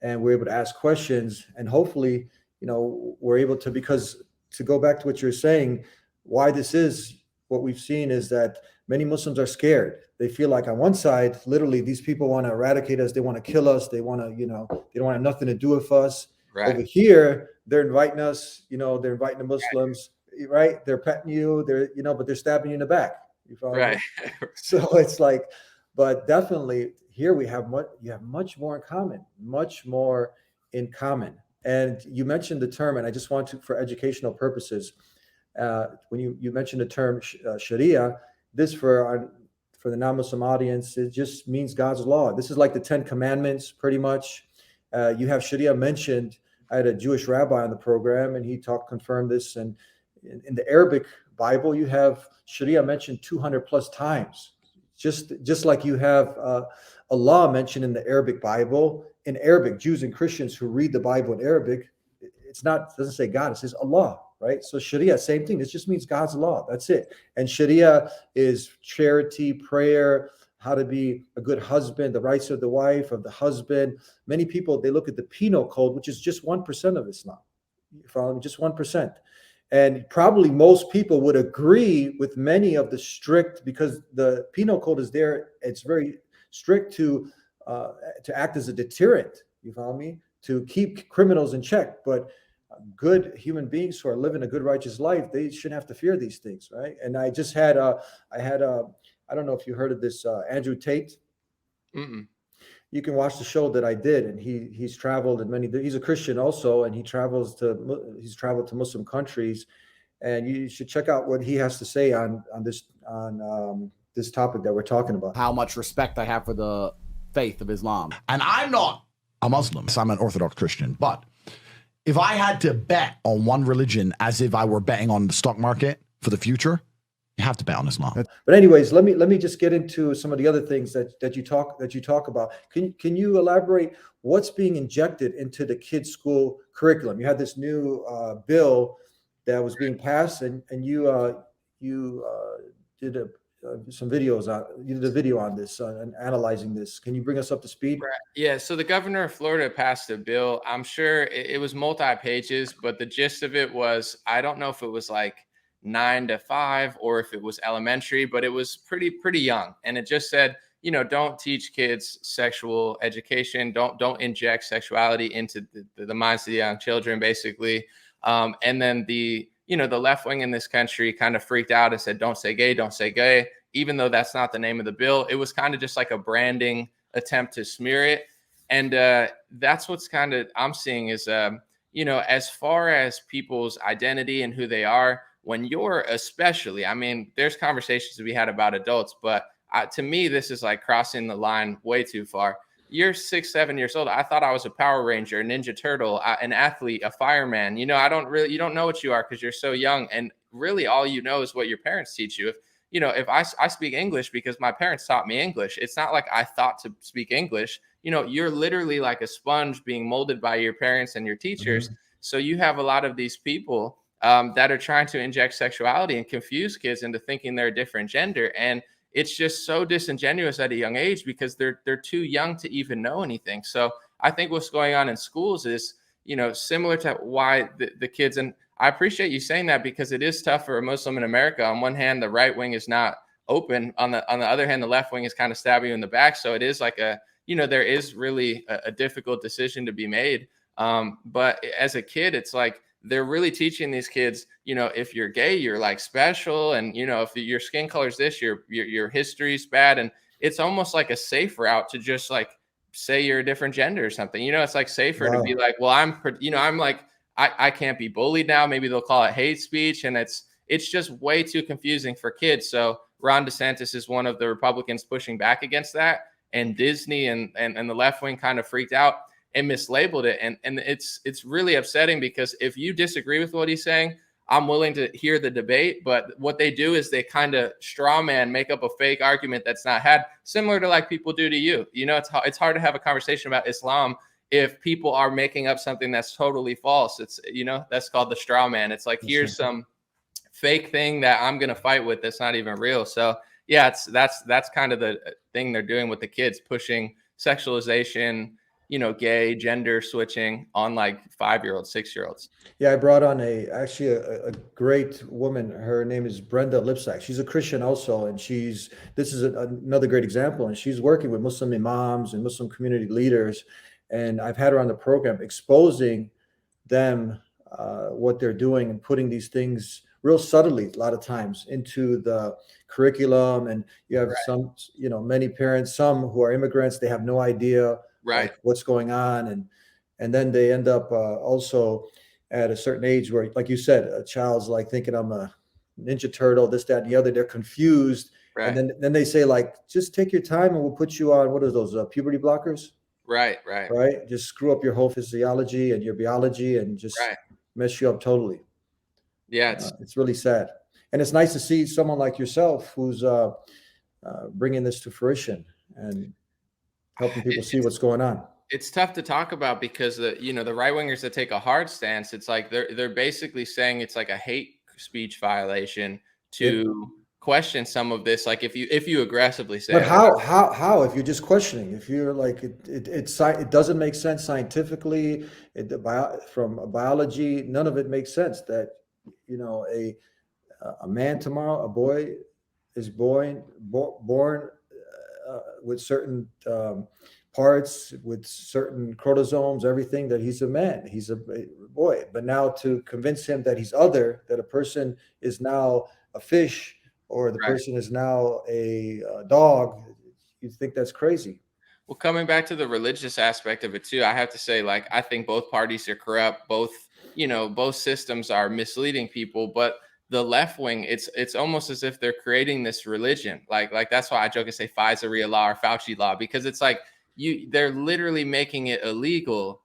Speaker 1: and we're able to ask questions. And hopefully, we're able to, because to go back to what you're saying, why this is what we've seen is that many Muslims are scared. They feel like on one side, literally, these people want to eradicate us. They want to kill us. They want to, they don't want to have nothing to do with us. Right. Over here, they're inviting us, they're inviting the Muslims. Right, they're petting you, but they're stabbing you in the back. You follow me? So it's like, but definitely here you have much more in common. And you mentioned the term, and I just want to, for educational purposes, when you mentioned the term Sharia, this for the non-Muslim audience, it just means God's law. This is like the 10 Commandments, pretty much. You have Sharia mentioned. I had a Jewish rabbi on the program, and he confirmed this. And in the Arabic Bible, you have Sharia mentioned 200 plus times, just like you have Allah mentioned in the Arabic Bible. In Arabic, Jews and Christians who read the Bible in Arabic, doesn't say God, it says Allah, right? So Sharia, same thing. This just means God's law. That's it. And Sharia is charity, prayer, how to be a good husband, the rights of the wife, of the husband. Many people, they look at the penal code, which is just 1% of Islam. You follow me? Just 1%. And probably most people would agree with many of the strict, because the penal code is there. It's very strict to act as a deterrent. You follow me? To keep criminals in check. But good human beings who are living a good, righteous life, they shouldn't have to fear these things, right? And I just had I don't know if you heard of this Andrew Tate.
Speaker 2: Mm-mm.
Speaker 1: You can watch the show that I did, and he's traveled in many. He's a Christian also, and he's traveled to Muslim countries, and you should check out what he has to say on this topic that we're talking about.
Speaker 11: How much respect I have for the faith of Islam.
Speaker 12: And I'm not a Muslim, so I'm an Orthodox Christian. But if I had to bet on one religion as if I were betting on the stock market for the future, you have to bet on Islam.
Speaker 1: But anyways, let me just get into some of the other things that you talk about. Can you elaborate what's being injected into the kids' school curriculum? You had this new bill that was being passed, and you did some videos on. You did a video on this and analyzing this. Can you bring us up to speed?
Speaker 2: Right. Yeah. So the governor of Florida passed a bill. I'm sure it was multi-pages, but the gist of it was, I don't know if it was like 9 to 5 or if it was elementary, but it was pretty young. And it just said, don't teach kids sexual education. Don't inject sexuality into the minds of the young children, basically. And then the left wing in this country kind of freaked out and said, don't say gay, even though that's not the name of the bill. It was kind of just like a branding attempt to smear it. And that's what's kind of I'm seeing is, as far as people's identity and who they are, when you're especially, I mean, there's conversations to be had about adults, but to me, this is like crossing the line way too far. You're 6, 7 years old. I thought I was a Power Ranger, a Ninja Turtle, an athlete, a fireman. You don't know what you are because you're so young. And really all you know is what your parents teach you. If I speak English because my parents taught me English, it's not like I thought to speak English. You're literally like a sponge being molded by your parents and your teachers. Mm-hmm. So you have a lot of these people that are trying to inject sexuality and confuse kids into thinking they're a different gender. And it's just so disingenuous at a young age because they're too young to even know anything. So I think what's going on in schools is, similar to why the kids, and I appreciate you saying that because it is tough for a Muslim in America. On one hand, the right wing is not open. On the other hand, the left wing is kind of stabbing you in the back. So it is like there is really a difficult decision to be made. But as a kid, it's like, they're really teaching these kids, if you're gay, you're like special. And, if your skin color is this, your history's bad. And it's almost like a safe route to just like say you're a different gender or something. It's like safer to be like, well, I'm like, I can't be bullied now. Maybe they'll call it hate speech. And it's just way too confusing for kids. So Ron DeSantis is one of the Republicans pushing back against that. And Disney and the left wing kind of freaked out and mislabeled it. And it's really upsetting because if you disagree with what he's saying, I'm willing to hear the debate. But what they do is they kind of straw man, make up a fake argument that's not had, similar to like people do to you. It's hard to have a conversation about Islam if people are making up something that's totally false. It's, that's called the straw man. It's like, here's some fake thing that I'm going to fight with that's not even real. So yeah, that's kind of the thing they're doing with the kids, pushing sexualization, gay, gender switching on like 5-year-olds, 6-year-olds.
Speaker 1: Yeah, I brought on a great woman. Her name is Brenda Lipsack. She's a Christian also, and this is another great example. And she's working with Muslim imams and Muslim community leaders. And I've had her on the program exposing them, what they're doing and putting these things real subtly a lot of times into the curriculum. And you have some, many parents, some who are immigrants, they have no idea like what's going on. And then they end up also at a certain age where, like you said, a child's like thinking I'm a Ninja Turtle, this, that, and the other. They're confused. Right. And then they say like, just take your time and we'll put you on, what are those, puberty blockers? Right. Just screw up your whole physiology and your biology and just mess you up totally. Yeah, it's really sad. And it's nice to see someone like yourself who's bringing this to fruition and helping people see what's going on.
Speaker 2: It's tough to talk about because the right wingers that take a hard stance, it's like they're basically saying it's like a hate speech violation to question some of this. Like if you aggressively say,
Speaker 1: But
Speaker 2: it,
Speaker 1: how if you're just questioning, if you're like it doesn't make sense scientifically, from biology, none of it makes sense that a man tomorrow, a boy is born with certain parts, with certain chromosomes, everything, that he's a man, he's a boy. But now to convince him that he's other, that a person is now a fish, or the person is now a dog, you think that's crazy.
Speaker 2: well, coming back to the religious aspect of it too, I have to say, like, I think both parties are corrupt. Both systems are misleading people, but the left wing, it's almost as if they're creating this religion. Like that's why I joke and say Pfizer law or Fauci law, because it's like they're literally making it illegal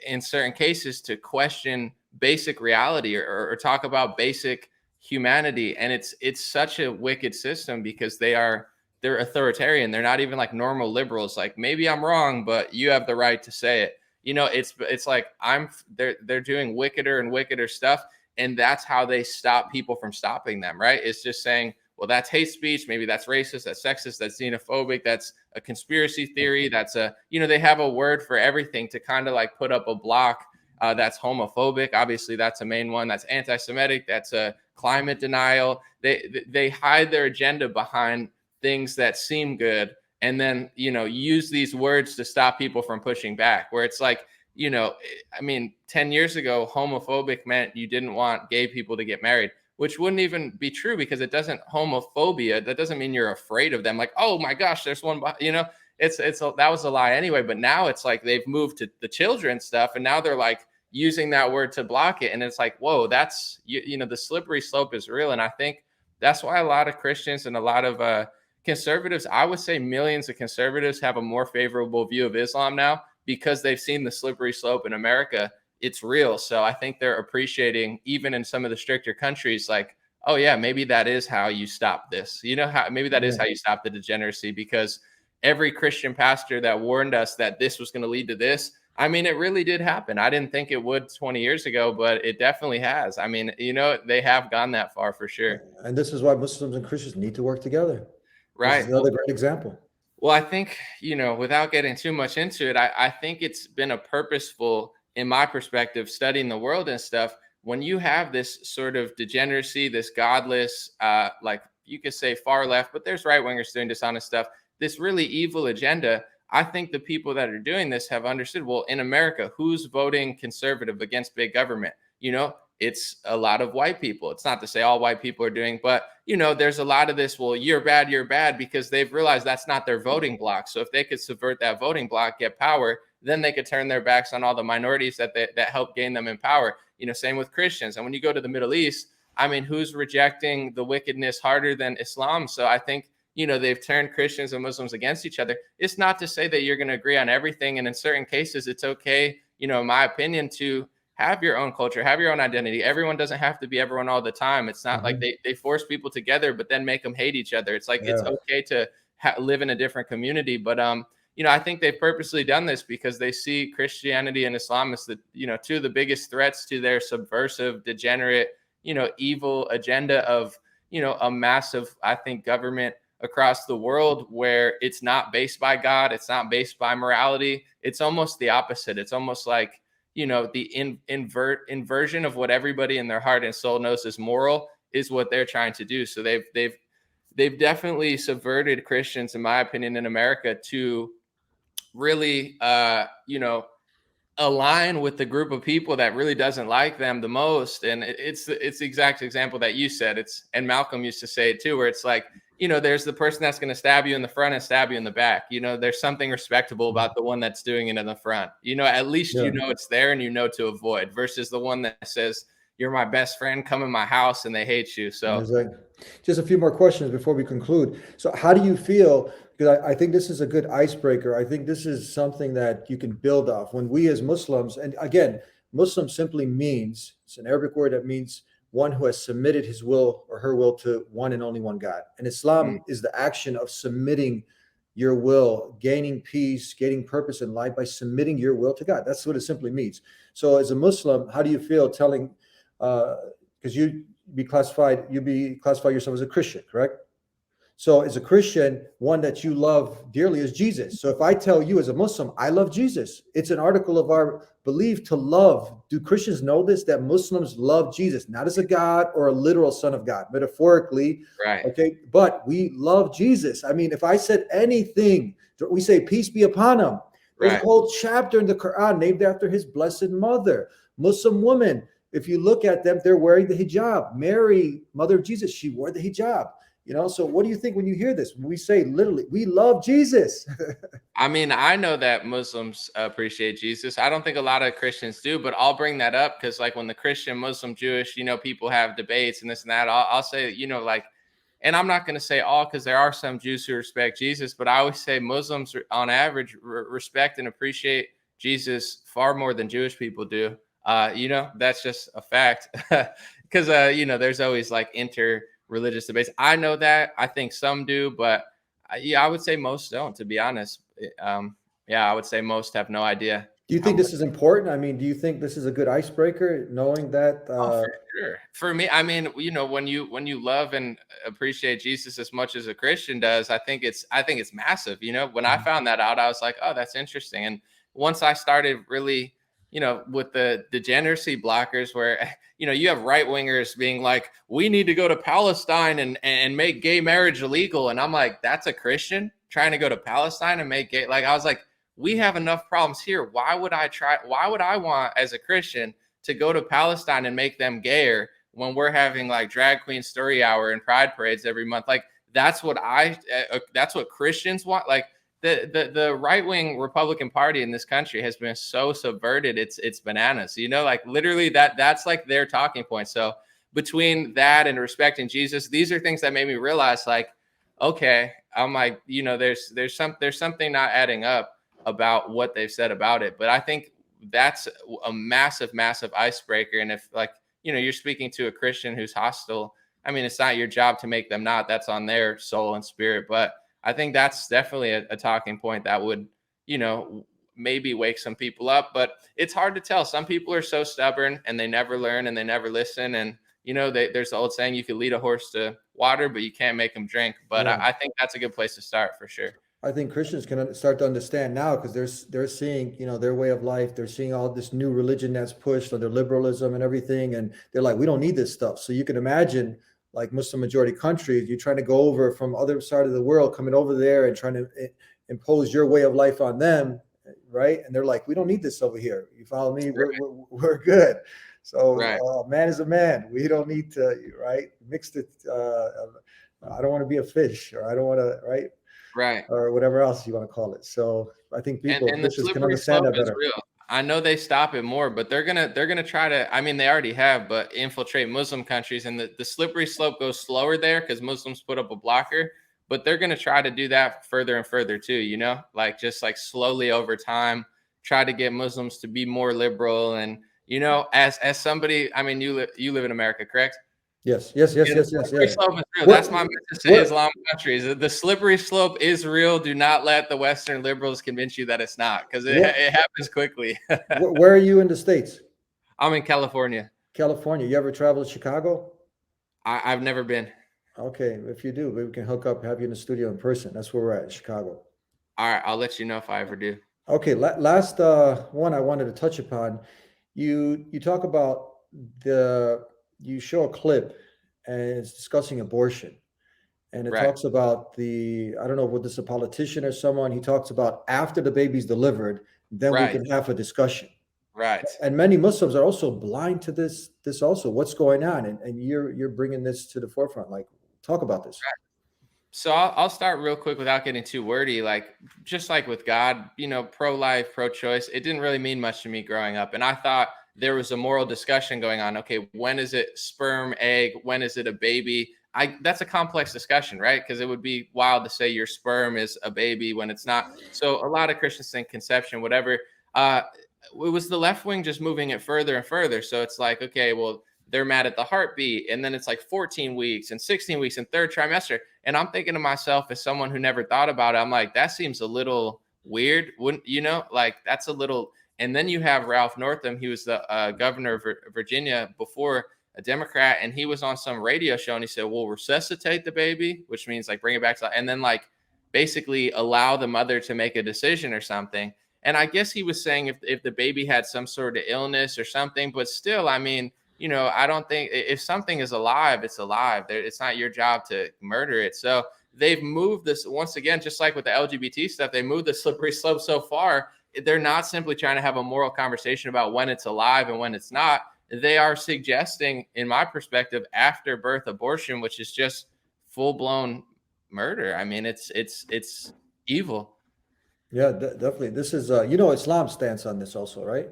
Speaker 2: in certain cases to question basic reality or talk about basic humanity. And it's such a wicked system because they're authoritarian. They're not even like normal liberals. Like, maybe I'm wrong, but you have the right to say it. It's like they're doing wickeder and wickeder stuff. And that's how they stop people from stopping them, right? It's just saying, well, that's hate speech. Maybe that's racist, that's sexist, that's xenophobic, that's a conspiracy theory. They have a word for everything to kind of like put up a block that's homophobic. Obviously, that's a main one. That's anti-Semitic. That's a climate denial. They hide their agenda behind things that seem good, and then use these words to stop people from pushing back. Where it's like, 10 years ago, homophobic meant you didn't want gay people to get married, which wouldn't even be true because it doesn't homophobia. That doesn't mean you're afraid of them. Like, oh my gosh, there's one, that was a lie anyway. But now it's like they've moved to the children stuff, and now they're like using that word to block it. And it's like, whoa, that's, the slippery slope is real. And I think that's why a lot of Christians and a lot of conservatives, I would say millions of conservatives, have a more favorable view of Islam now, because they've seen the slippery slope in America. It's real. So I think they're appreciating, even in some of the stricter countries, like, oh yeah, maybe that is how you stop this. Maybe that is how you stop the degeneracy, because every Christian pastor that warned us that this was going to lead to this, it really did happen. I didn't think it would 20 years ago, but it definitely has. They have gone that far for sure.
Speaker 1: And this is why Muslims and Christians need to work together.
Speaker 2: Right.
Speaker 1: This is another great example.
Speaker 2: Well, I think, without getting too much into it, I think it's been a purposeful, in my perspective, studying the world and stuff. When you have this sort of degeneracy, this godless, like you could say far left, but there's right wingers doing dishonest stuff, this really evil agenda. I think the people that are doing this have understood, well, in America, who's voting conservative against big government? It's a lot of white people. It's not to say all white people are doing, but there's a lot of this, well, you're bad, because they've realized that's not their voting block. So if they could subvert that voting block, get power, then they could turn their backs on all the minorities that help gain them in power. Same with Christians. And when you go to the Middle East, who's rejecting the wickedness harder than Islam? So I think, they've turned Christians and Muslims against each other. It's not to say that you're going to agree on everything. And in certain cases, it's okay, in my opinion, to have your own culture, have your own identity. Everyone doesn't have to be everyone all the time. It's not like they force people together, but then make them hate each other. It's like, it's okay to live in a different community. But, I think they've purposely done this because they see Christianity and Islam as two of the biggest threats to their subversive, degenerate, evil agenda of, a massive, I think, government across the world where it's not based by God. It's not based by morality. It's almost the opposite. It's almost like, the inversion of what everybody in their heart and soul knows is moral is what they're trying to do. So they've definitely subverted Christians, in my opinion, in America to really, align with the group of people that really doesn't like them the most. And it's the exact example that you said. And Malcolm used to say it too, where it's like, there's the person that's going to stab you in the front and stab you in the back. There's something respectable about the one that's doing it in the front. At least it's there and to avoid, versus the one that says, you're my best friend, come in my house, and they hate you. So
Speaker 1: just a few more questions before we conclude. So how do you feel? Because I think this is a good icebreaker. I think this is something that you can build off. When we as Muslims, and again, Muslim simply means, it's an Arabic word that means one who has submitted his will or her will to one and only one God. And Islam is the action of submitting your will, gaining peace, gaining purpose in life by submitting your will to God. That's what it simply means. So as a Muslim, how do you feel telling, because you be classified yourself as a Christian, correct? So as a Christian, one that you love dearly is Jesus. So if I tell you as a Muslim, I love Jesus, it's an article of our belief to love. Do Christians know this, that Muslims love Jesus, not as a God or a literal son of God, metaphorically,
Speaker 2: Right.
Speaker 1: okay? But we love Jesus. I mean, if I said anything, we say peace be upon him. There's a
Speaker 2: Right.
Speaker 1: whole chapter in the Quran named after his blessed mother. Muslim women, if you look at them, they're wearing the hijab. Mary, mother of Jesus, she wore the hijab. You know, so what do you think when you hear this? When we say literally, we love Jesus.
Speaker 2: I mean, I know that Muslims appreciate Jesus. I don't think a lot of Christians do, but I'll bring that up because, like, when the Christian, Muslim, Jewish, you know, people have debates and this and that, I'll say, you know, like, and I'm not going to say all because there are some Jews who respect Jesus, but I always say Muslims, on average, respect and appreciate Jesus far more than Jewish people do. You know, that's just a fact because, you know, there's always like religious debates. I know that. I think some do, but yeah, I would say most don't, to be honest. Yeah, I would say most have no idea.
Speaker 1: Do you think this is important? I mean, do you think this is a good icebreaker, knowing that?
Speaker 2: Oh, for sure. For me, I mean, you know, when you love and appreciate Jesus as much as a Christian does, I think it's massive. You know, when I found that out, I was like, oh, that's interesting. And once I started really, you know, with the degeneracy blockers, where you know you have right wingers being like, we need to go to Palestine and make gay marriage illegal, and I'm like, that's a Christian trying to go to Palestine and make gay. Like, I was like, we have enough problems here. Why would I want as a Christian to go to Palestine and make them gayer when we're having like drag queen story hour and pride parades every month? Like, that's what Christians want. Like, the right-wing Republican Party in this country has been so subverted, it's bananas. You know, like literally that's like their talking point. So between that and respecting Jesus, these are things that made me realize, like, okay, I'm like, you know, there's something not adding up about what they've said about it. But I think that's a massive icebreaker. And if, like, you know, you're speaking to a Christian who's hostile, I mean, it's not your job to make them not. That's on their soul and spirit. But I think that's definitely a talking point that would, you know, maybe wake some people up. But it's hard to tell. Some people are so stubborn and they never learn and they never listen. And, you know, there's the old saying, you can lead a horse to water, but you can't make him drink. But
Speaker 1: Yeah.
Speaker 2: I think that's a good place to start for sure.
Speaker 1: I think Christians can start to understand now, because they're seeing, you know, their way of life. They're seeing all this new religion that's pushed under liberalism and everything, and they're like, we don't need this stuff. So you can imagine, like Muslim majority countries, you're trying to go over from other side of the world, coming over there and trying to impose your way of life on them, right? And they're like, we don't need this over here. You follow me? We're good. So
Speaker 2: Right.
Speaker 1: Man is a man. We don't need to, right? Mix it. I don't want to be a fish, or I don't want to,
Speaker 2: Right.
Speaker 1: or whatever else you want to call it. So I think people,
Speaker 2: And the
Speaker 1: Christians, can
Speaker 2: slippery
Speaker 1: understand
Speaker 2: slope
Speaker 1: that
Speaker 2: is
Speaker 1: better.
Speaker 2: real. I know they stop it more, but they're gonna try to. I mean, they already have, but infiltrate Muslim countries, and the slippery slope goes slower there because Muslims put up a blocker. But they're gonna try to do that further and further too. You know, like just like slowly over time, try to get Muslims to be more liberal. And you know, as somebody, I mean, you live in America, correct?
Speaker 1: Yes.
Speaker 2: Slippery slope is real. That's my message to Islam countries. The slippery slope is real. Do not let the Western liberals convince you that it's not, because it happens quickly.
Speaker 1: Where are you in the States?
Speaker 2: I'm in California.
Speaker 1: California. You ever travel to Chicago?
Speaker 2: I've never been.
Speaker 1: Okay, if you do, we can hook up, have you in the studio in person. That's where we're at, Chicago.
Speaker 2: All right, I'll let you know if I ever do.
Speaker 1: Okay, last one I wanted to touch upon. You talk about you show a clip and it's discussing abortion, and it
Speaker 2: Right.
Speaker 1: talks about I don't know what this is, a politician or someone. He talks about after the baby's delivered, then we
Speaker 2: Right.
Speaker 1: can have a discussion.
Speaker 2: Right.
Speaker 1: And many Muslims are also blind to this also. What's going on? And you're bringing this to the forefront. Like, talk about this.
Speaker 2: So I'll start real quick without getting too wordy. Like, just like with God, you know, pro-life, pro-choice, it didn't really mean much to me growing up. And I thought there was a moral discussion going on. Okay, when is it sperm, egg? When is it a baby? That's a complex discussion, right? Because it would be wild to say your sperm is a baby when it's not. So a lot of Christians think conception, whatever. It was the left wing just moving it further and further. So it's like, okay, well, they're mad at the heartbeat. And then it's like 14 weeks and 16 weeks and third trimester. And I'm thinking to myself, as someone who never thought about it, I'm like, that seems a little weird. Wouldn't, you know, like that's a little. And then you have Ralph Northam. He was the governor of Virginia before, a Democrat. And he was on some radio show and he said, we'll resuscitate the baby, which means like bring it back to life. And then like basically allow the mother to make a decision or something. And I guess he was saying if the baby had some sort of illness or something, but still, I mean, you know, I don't think if something is alive, it's alive. It's not your job to murder it. So they've moved this once again, just like with the LGBT stuff, they moved the slippery slope so far. They're not simply trying to have a moral conversation about when it's alive and when it's not. They are suggesting, in my perspective, after birth abortion, which is just full blown murder. I mean, it's evil.
Speaker 1: Yeah, definitely. This is, you know, Islam's stance on this also, right?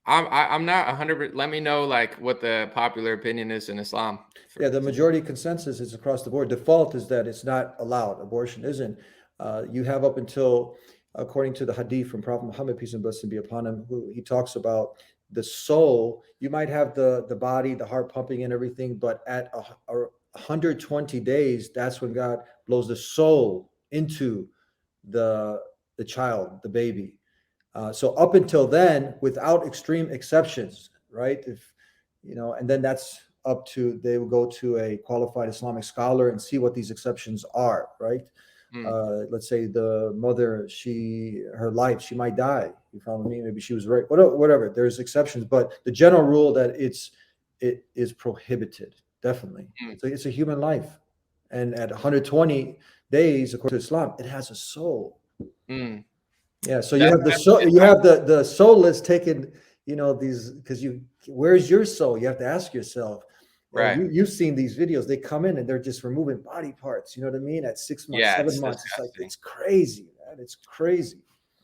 Speaker 2: I'm not 100%. Let me know like what the popular opinion is in Islam.
Speaker 1: Yeah, the majority consensus is across the board. Default is that it's not allowed. Abortion isn't. You have up until, according to the hadith from Prophet Muhammad, peace and blessing be upon him, who he talks about the soul. You might have the body, the heart pumping and everything, but at 120 days, that's when God blows the soul into the child, the baby. So up until then, without extreme exceptions, right? If you know, and then that's up to, they will go to a qualified Islamic scholar and see what these exceptions are, right? Let's say the mother, her life, she might die. You follow me? Maybe she was raped, whatever. There's exceptions, but the general rule that it is prohibited, definitely. It's a human life, and at 120 days, according to Islam, it has a soul. Yeah, so you have the soul. You have the soulless taken. You know these because where's your soul? You have to ask yourself.
Speaker 2: Right.
Speaker 1: You've seen these videos. They come in and they're just removing body parts. You know what I mean? At 6 months, 7 months, it's like it's crazy, man. It's crazy.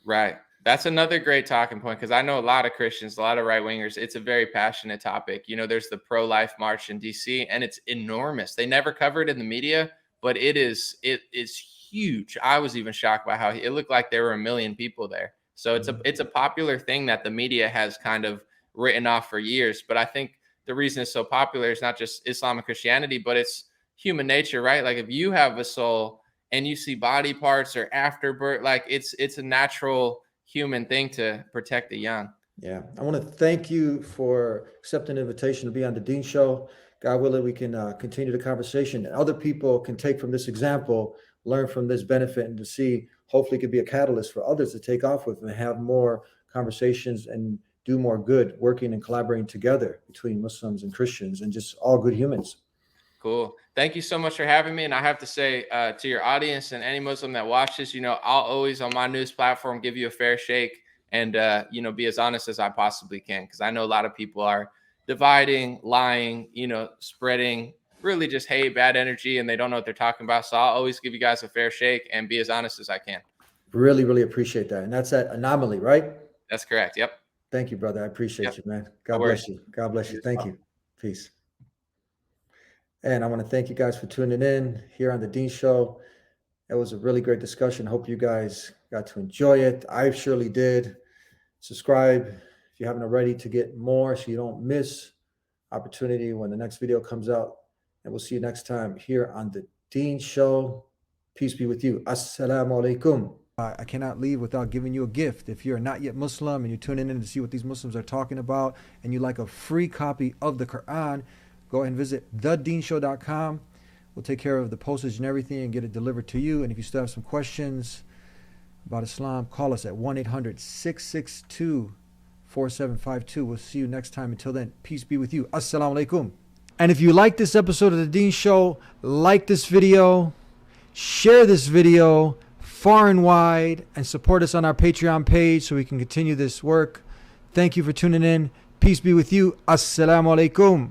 Speaker 2: Right. That's another great talking point because I know a lot of Christians, a lot of right wingers. It's a very passionate topic. You know, there's the pro-life march in DC, and it's enormous. They never cover it in the media, but it is huge. I was even shocked by how it looked like there were 1 million people there. So it's a popular thing that the media has kind of written off for years. But I think the reason it's so popular is not just Islam and Christianity, but it's human nature, right? Like if you have a soul and you see body parts or afterbirth, like it's a natural human thing to protect the young.
Speaker 1: Yeah. I want to thank you for accepting the invitation to be on the Dean Show. God willing, we can continue the conversation. And other people can take from this example, learn from this benefit, and to see, hopefully it could be a catalyst for others to take off with and have more conversations and do more good, working and collaborating together between Muslims and Christians and just all good humans.
Speaker 2: Cool. Thank you so much for having me. And I have to say to your audience and any Muslim that watches, you know, I'll always on my news platform give you a fair shake and, you know, be as honest as I possibly can. Because I know a lot of people are dividing, lying, you know, spreading really just hate, bad energy, and they don't know what they're talking about. So I'll always give you guys a fair shake and be as honest as I can.
Speaker 1: Really, really appreciate that. And that's at Anomaly, right?
Speaker 2: That's correct. Yep.
Speaker 1: Thank you, brother. I appreciate you, man. God bless you. God bless you. Thank you. Peace. And I want to thank you guys for tuning in here on the Dean Show. It was a really great discussion. Hope you guys got to enjoy it. I surely did. Subscribe if you haven't already to get more so you don't miss opportunity when the next video comes out. And we'll see you next time here on the Dean Show. Peace be with you. Assalamu alaikum. I cannot leave without giving you a gift. If you're not yet Muslim and you're tuning in to see what these Muslims are talking about and you like a free copy of the Quran, go ahead and visit TheDeenShow.com. We'll take care of the postage and everything and get it delivered to you. And if you still have some questions about Islam, call us at 1-800-662-4752. We'll see you next time. Until then, peace be with you. Assalamu alaikum. And if you like this episode of The Dean Show, like this video, share this video far and wide, and support us on our Patreon page so we can continue this work. Thank you for tuning in. Peace be with you. Assalamu alaikum.